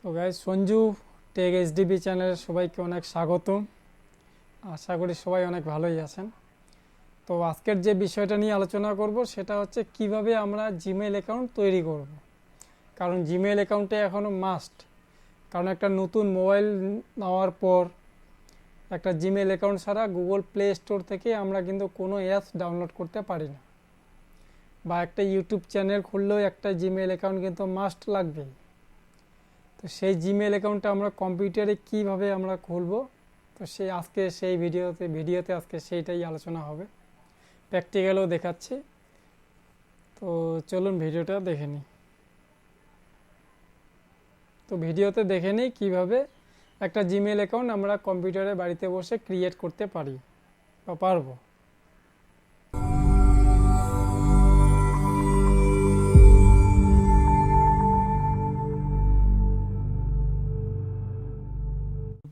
তো guys Sanju take HDB চ্যানেলের সবাইকে অনেক স্বাগত। আশা করি সবাই অনেক ভালোই আছেন। তো আজকের যে বিষয়টা নিয়ে আলোচনা করব সেটা হচ্ছে কিভাবে আমরা জিমেল অ্যাকাউন্ট তৈরি করব। কারণ জিমেল অ্যাকাউন্টে এখনও মাস্ট, কারণ একটা নতুন মোবাইল নেওয়ার পর একটা জিমেল অ্যাকাউন্ট ছাড়া গুগল প্লে স্টোর থেকে আমরা কিন্তু কোনো অ্যাপস ডাউনলোড করতে পারি না, বা একটা ইউটিউব চ্যানেল খুললেও একটা জিমেল অ্যাকাউন্ট কিন্তু মাস্ট লাগবেই। তো সেই জিমেল অ্যাকাউন্টটা আমরা কম্পিউটারে কিভাবে আমরা খুলব, তো আজকে সেই ভিডিওতে আজকে সেইটাই আলোচনা হবে, প্র্যাকটিক্যালও দেখাচ্ছি। তো চলুন ভিডিওটা দেখে নিই। তো ভিডিওতে দেখে নিই কীভাবে একটা জিমেল অ্যাকাউন্ট আমরা কম্পিউটারে বাড়িতে বসে ক্রিয়েট করতে পারি বা পারবো।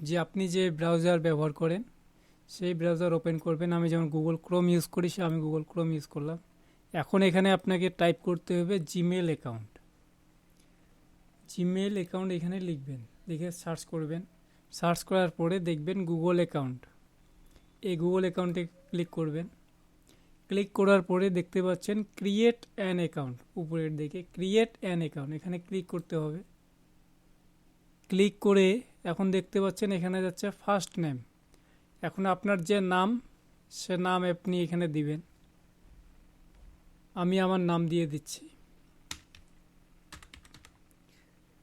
যে আপনি যে ব্রাউজার ব্যবহার করেন সেই ব্রাউজার ওপেন করবেন। আমি যেমন গুগল ক্রোম ইউজ করি, আমি গুগল ক্রোম ইউজ করলাম। এখন এখানে আপনাকে টাইপ করতে হবে জিমেল অ্যাকাউন্ট। জিমেল অ্যাকাউন্ট এখানে লিখবেন, লিখে সার্চ করবেন। সার্চ করার পরে দেখবেন গুগল অ্যাকাউন্ট, এই গুগল অ্যাকাউন্টে ক্লিক করবেন। ক্লিক করার পরে দেখতে পাচ্ছেন ক্রিয়েট অ্যান অ্যাকাউন্ট, উপরের দিকে ক্রিয়েট অ্যান অ্যাকাউন্ট, এখানে ক্লিক করতে হবে। ক্লিক করে এখন দেখতে পাচ্ছেন এখানে যাচ্ছে ফার্স্ট নেম। এখন আপনার যে নাম সে নাম আপনি এখানে দিবেন। আমি আমার নাম দিয়ে দিচ্ছি।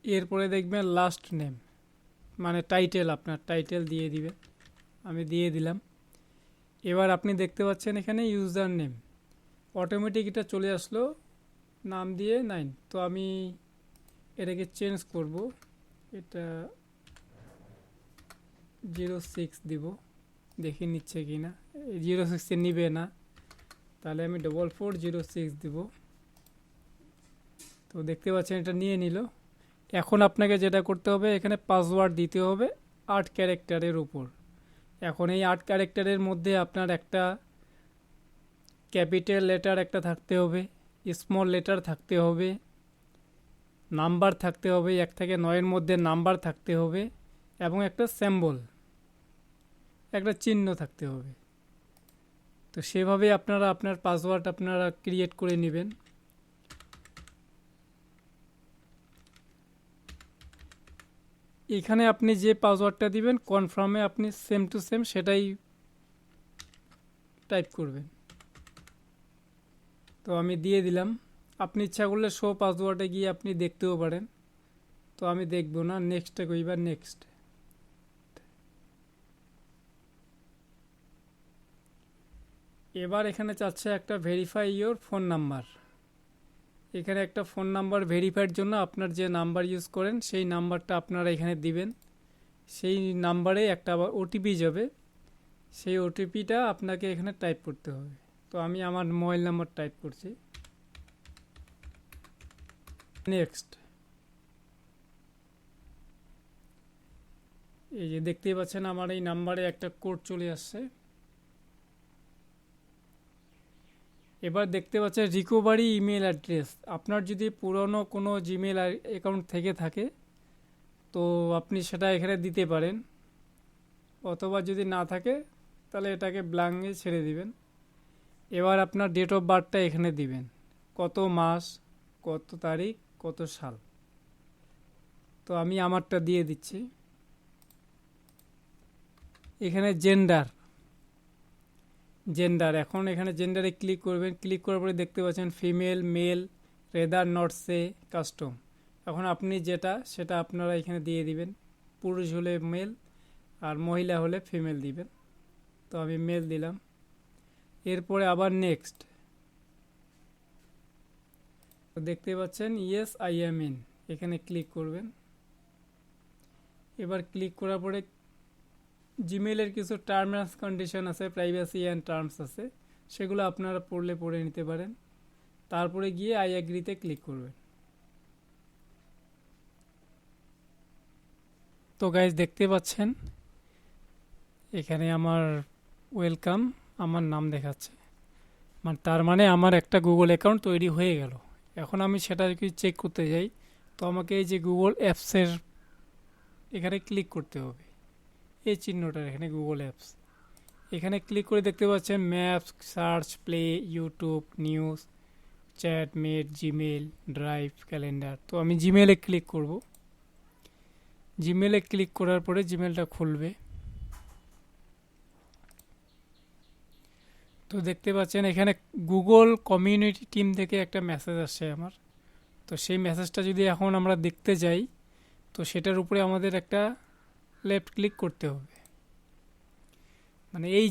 এরপরে দেখবেন লাস্ট নেম, মানে টাইটেল, আপনার টাইটেল দিয়ে দিবেন। আমি দিয়ে দিলাম। এবার আপনি দেখতে পাচ্ছেন এখানে ইউজার নেম অটোমেটিক এটা চলে আসলো, নাম দিয়ে 9। তো আমি এটাকে চেঞ্জ করব, এটা 06 দিব, দেখে নিচ্ছে কি না। 06 নিবে না, তাহলে আমি 4406 দিব। তো দেখতে পাচ্ছেন এটা নিয়ে নিল। এখন আপনাকে যেটা করতে হবে, এখানে পাসওয়ার্ড দিতে হবে 8 ক্যারেক্টারের উপর। এখন এই 8 ক্যারেক্টারের মধ্যে আপনার একটা ক্যাপিটাল লেটার একটা থাকতে হবে, স্মল লেটার থাকতে হবে, নাম্বার থাকতে হবে, 1 থেকে 9-এর মধ্যে নাম্বার থাকতে হবে, এবং একটা সিম্বল, একটা চিহ্ন থাকতে হবে। তো সেভাবে আপনারা আপনার পাসওয়ার্ড আপনারা ক্রিয়েট করে নেবেন। এখানে আপনি যে পাসওয়ার্ডটা দিবেন কনফার্মে আপনি সেম টু সেম সেটাই টাইপ করবেন। তো আমি দিয়ে দিলাম। আপনি ইচ্ছা করলে শো পাসওয়ার্ডে গিয়ে আপনি দেখতেও পারেন, তো আমি দেখব না। নেক্সটে কইবার, নেক্সট। এবার এখানে চাচ্ছে একটা ভেরিফাই ইওর ফোন নাম্বার। এখানে একটা ফোন নাম্বার ভেরিফাইয়ের জন্য আপনার যে নাম্বার ইউজ করেন সেই নাম্বারটা আপনারা এখানে দিবেন। সেই নাম্বারে একটা আবার ওটিপি যাবে, সেই ওটিপিটা আপনাকে এখানে টাইপ করতে হবে। তো আমি আমার মোবাইল নাম্বার টাইপ করছি, নেক্সট। এই যে দেখতেই পাচ্ছেন আমার এই নাম্বারে একটা কোড চলে আসছে। এবার দেখতে পাচ্ছেন রিকভারি ইমেল অ্যাড্রেস। আপনার যদি পুরনো কোনো জিমেল অ্যাকাউন্ট থেকে থাকে তো আপনি সেটা এখানে দিতে পারেন, অথবা যদি না থাকে তাহলে এটাকে ব্ল্যাঙ্কে ছেড়ে দিবেন। এবার আপনার ডেট অফ বার্থটা এখানে দিবেন, কত মাস, কত তারিখ, কত সাল। তো আমি আমারটা দিয়ে দিচ্ছি। এখানে জেন্ডার, এখন এখানে জেন্ডারে ক্লিক করবেন। ক্লিক করার পরে দেখতে পাচ্ছেন female, male, rather not say, custom. এখন আপনি যেটা সেটা আপনারা এখানে দিয়ে দিবেন। পুরুষ হলে মেল আর মহিলা হলে ফিমেল দিবেন। তো আমি মেল দিলাম। এরপরে আবার নেক্সট। তো দেখতে পাচ্ছেন ইয়েস আই এম ইন, এখানে ক্লিক করবেন। এবার ক্লিক করার পরে জিমেলের কিছু টার্ম অ্যান্ড কন্ডিশন আছে, প্রাইভেসি অ্যান্ড টার্মস আছে, সেগুলো আপনারা পড়ে নিতে পারেন। তারপরে গিয়ে আই অ্যাগ্রিতে ক্লিক করবেন। তো গাইজ দেখতে পাচ্ছেন এখানে আমার ওয়েলকাম, আমার নাম দেখাচ্ছে, তার মানে আমার একটা গুগল অ্যাকাউন্ট তৈরি হয়ে গেল। এখন আমি সেটা যদি চেক করতে যাই, তো আমাকে এই যে গুগল অ্যাপসের এখানে ক্লিক করতে হবে, এই চিহ্নটার এখানে গুগল অ্যাপস। এখানে ক্লিক করে দেখতে পাচ্ছেন maps, search, play, YouTube, news, chat, meet, Gmail, drive, calendar. তো আমি জিমেলে ক্লিক করব। জিমেলে ক্লিক করার পরে জিমেলটা খুলবে। তো দেখতে পাচ্ছেন এখানে গুগল কমিউনিটি টিম থেকে একটা মেসেজ আসছে আমার। তো সেই মেসেজটা যদি এখন আমরা দেখতে যাই, তো সেটার উপরে আমাদের একটা লেফট ক্লিক করতে হবে। মানে এই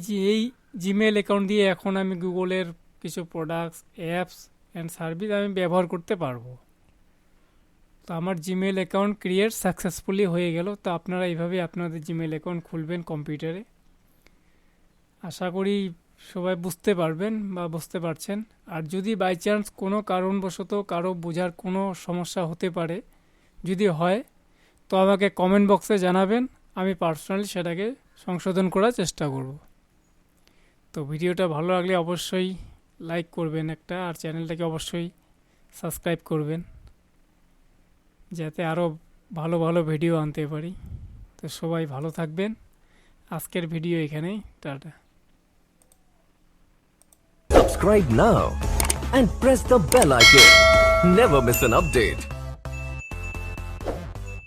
জিমেল অ্যাকাউন্ট দিয়ে এখন আমি গুগলের কিছু প্রোডাক্টস, অ্যাপস অ্যান্ড সার্ভিস আমি ব্যবহার করতে পারবো। তো আমার জিমেল অ্যাকাউন্ট ক্রিয়েট সাকসেসফুলি হয়ে গেল। তো আপনারা এইভাবে আপনাদের জিমেল অ্যাকাউন্ট খুলবেন কম্পিউটারে। আশা করি সবাই বুঝতে পারবেন বা বুঝতে পারছেন। আর যদি বাই চান্স কোনো কারণবশত কারো বোঝার কোনো সমস্যা হতে পারে, যদি হয়, তো আমাকে কমেন্ট বক্সে জানাবেন, আমি পার্সোনালি সেটাকে সংশোধন করার চেষ্টা করব। তো ভিডিওটা ভালো লাগলে অবশ্যই লাইক করবেন একটা, আর চ্যানেলটাকে অবশ্যই সাবস্ক্রাইব করবেন, যাতে আরও ভালো ভালো ভিডিও আনতে পারি। তো সবাই ভালো থাকবেন। আজকের ভিডিও এখানেই, tata. Subscribe now and press the bell icon. Never miss an update.